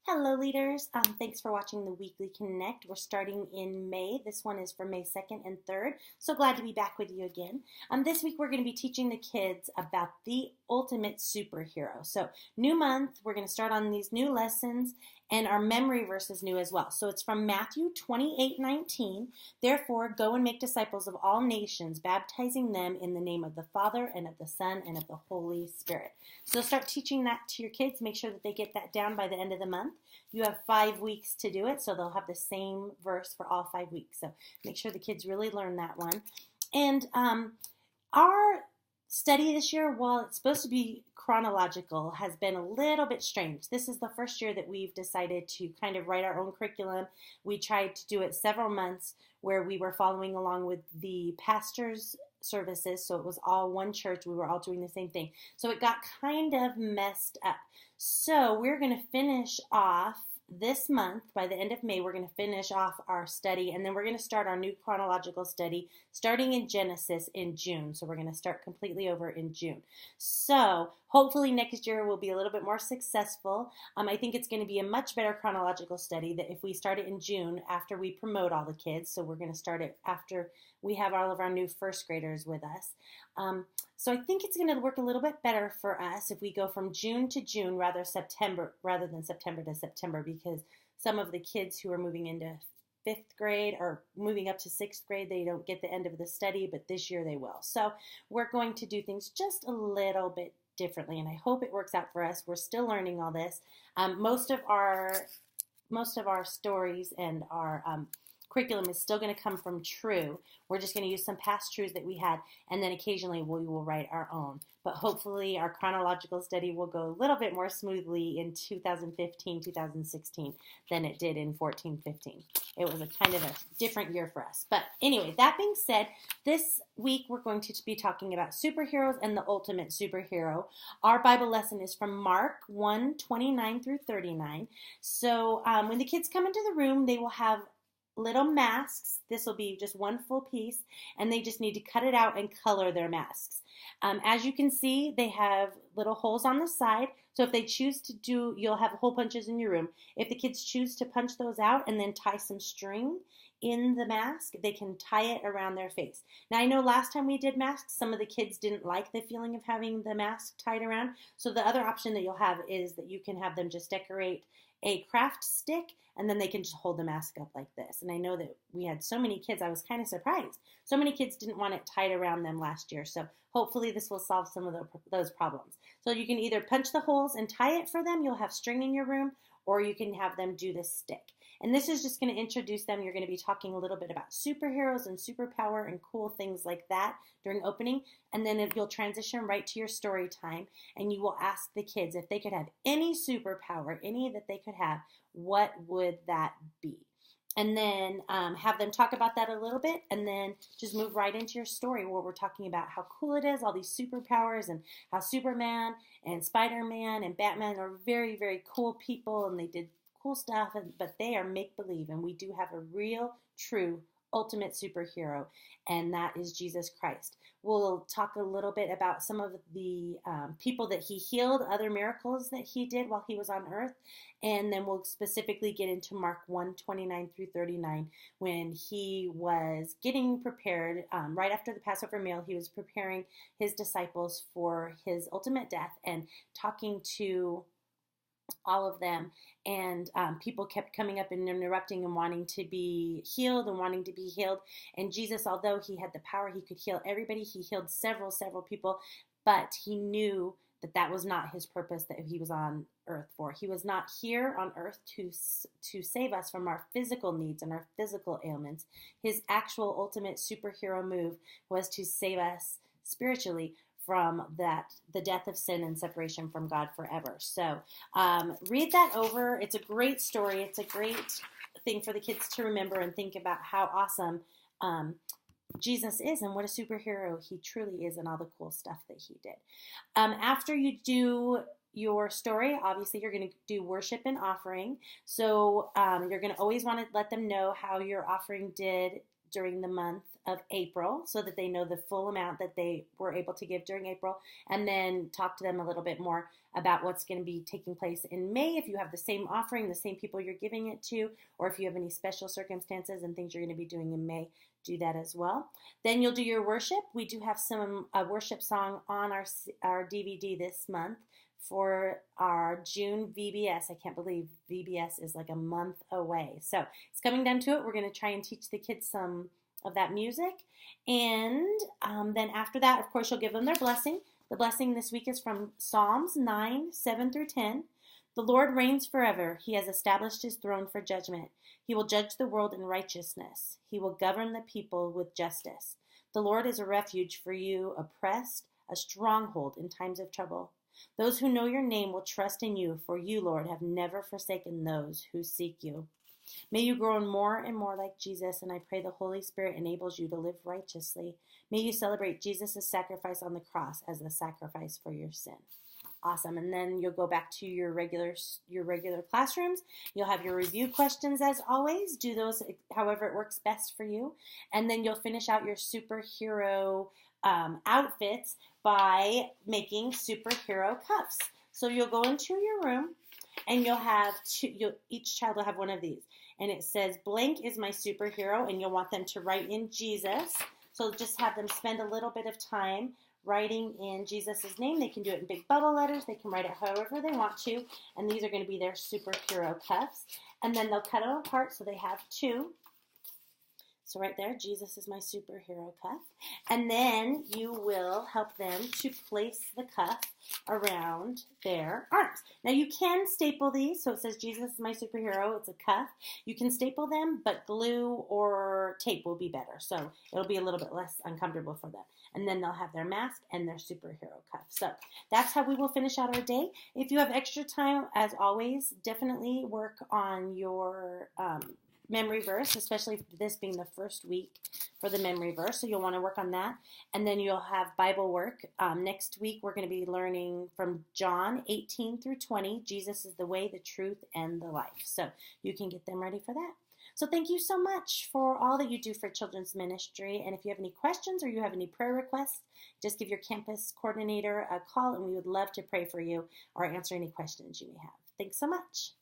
Hello, leaders. Thanks for watching the Weekly Connect. We're starting in May. This one is for May 2nd and 3rd. So glad to be back with you again. This week, we're going to be teaching the kids about the ultimate superhero. So, new month, we're going to start on these new lessons, and our memory verse is new as well. So, it's from Matthew 28:19. Therefore, go and make disciples of all nations, baptizing them in the name of the Father, and of the Son, and of the Holy Spirit. So, start teaching that to your kids. Make sure that they get that down by the end of the month. You have 5 weeks to do it, so they'll have the same verse for all 5 weeks. So make sure the kids really learn that one. And our study this year, while it's supposed to be chronological, has been a little bit strange. This is the first year that we've decided to kind of write our own curriculum. We tried to do it several months where we were following along with the pastor's services, so it was all one church. We were all doing the same thing. So it got kind of messed up. So we're going to finish off this month. By the end of May, we're going to finish off our study, and then we're going to start our new chronological study starting in Genesis in June. So we're going to start completely over in June. So hopefully next year will be a little bit more successful. I think it's going to be a much better chronological study that if we start it in June after we promote all the kids. So we're going to start it after we have all of our new first graders with us. So I think it's going to work a little bit better for us if we go from June to June rather than September to September, because some of the kids who are moving into 5th grade or moving up to 6th grade, they don't get the end of the study, but this year they will. So we're going to do things just a little bit differently, and I hope it works out for us. We're still learning all this. Most of our stories and our curriculum is still going to come from True. We're just going to use some past truths that we had, and then occasionally we will write our own. But hopefully our chronological study will go a little bit more smoothly in 2015, 2016 than it did in 14, 15. It was a kind of a different year for us. But anyway, that being said, this week we're going to be talking about superheroes and the ultimate superhero. Our Bible lesson is from Mark 1:29 through 39. So when the kids come into the room, they will have little masks. This will be just one full piece, and they just need to cut it out and color their masks. As you can see, they have little holes on the side, so if they choose to do, you'll have hole punches in your room. If the kids choose to punch those out and then tie some string in the mask, they can tie it around their face. Now, I know last time we did masks, some of the kids didn't like the feeling of having the mask tied around, so the other option that you'll have is that you can have them just decorate a craft stick, and then they can just hold the mask up like this. And I know that we had so many kids, I was kind of surprised. So many kids didn't want it tied around them last year. So hopefully this will solve some of those problems. So you can either punch the holes and tie it for them, you'll have string in your room, or you can have them do this stick. And this is just going to introduce them. You're going to be talking a little bit about superheroes and superpower and cool things like that during opening. And then you'll transition right to your story time. And you will ask the kids if they could have any superpower, any that they could have, what would that be? And then have them talk about that a little bit, and then just move right into your story where we're talking about how cool it is, all these superpowers, and how Superman and Spider-Man and Batman are very, very cool people, and they did cool stuff, but they are make-believe, and we do have a real, true, ultimate superhero, and that is Jesus Christ. We'll talk a little bit about some of the people that he healed, other miracles that he did while he was on earth, and then we'll specifically get into Mark 1:29 through 39 when he was getting prepared right after the Passover meal. He was preparing his disciples for his ultimate death and talking to all of them, and people kept coming up and interrupting and wanting to be healed, and Jesus, although he had the power, he could heal everybody. He healed several people, but he knew that that was not his purpose that he was on earth for. He was not here on earth to save us from our physical needs and our physical ailments. His actual ultimate superhero move was to save us spiritually from the death of sin and separation from God forever. So read that over. It's a great story. It's a great thing for the kids to remember and think about how awesome Jesus is and what a superhero he truly is and all the cool stuff that he did. After you do your story, obviously you're going to do worship and offering. So you're going to always want to let them know how your offering did during the month of April so that they know the full amount that they were able to give during April, and then talk to them a little bit more about what's going to be taking place in May. If you have the same offering, the same people you're giving it to, or if you have any special circumstances and things you're going to be doing in May, do that as well. Then you'll do your worship. We do have some worship song on our DVD this month for our June VBS. I can't believe VBS is like a month away. So it's coming down to it. We're going to try and teach the kids some of that music. And then after that, of course, you'll give them their blessing. The blessing this week is from Psalms 9, 7 through 10. The Lord reigns forever. He has established his throne for judgment. He will judge the world in righteousness. He will govern the people with justice. The Lord is a refuge for you oppressed, a stronghold in times of trouble. Those who know your name will trust in you, for you, Lord, have never forsaken those who seek you. May you grow more and more like Jesus, and I pray the Holy Spirit enables you to live righteously. May you celebrate Jesus' sacrifice on the cross as a sacrifice for your sin. Awesome. And then you'll go back to your regular classrooms. You'll have your review questions as always. Do those however it works best for you. And then you'll finish out your superhero outfits by making superhero cuffs. So you'll go into your room and you'll have each child will have one of these. And it says, blank is my superhero, and you'll want them to write in Jesus. So just have them spend a little bit of time writing in Jesus' name. They can do it in big bubble letters. They can write it however they want to. And these are going to be their superhero cuffs. And then they'll cut them apart so they have two. So right there, Jesus is my superhero cuff. And then you will help them to place the cuff around their arms. Now you can staple these. So it says Jesus is my superhero. It's a cuff. You can staple them, but glue or tape will be better. So it'll be a little bit less uncomfortable for them. And then they'll have their mask and their superhero cuff. So that's how we will finish out our day. If you have extra time, as always, definitely work on your memory verse, especially this being the first week for the memory verse. So you'll want to work on that. And then you'll have Bible work. Next week, we're going to be learning from John 18 through 20. Jesus is the way, the truth, and the life. So you can get them ready for that. So thank you so much for all that you do for children's ministry. And if you have any questions or you have any prayer requests, just give your campus coordinator a call, and we would love to pray for you or answer any questions you may have. Thanks so much.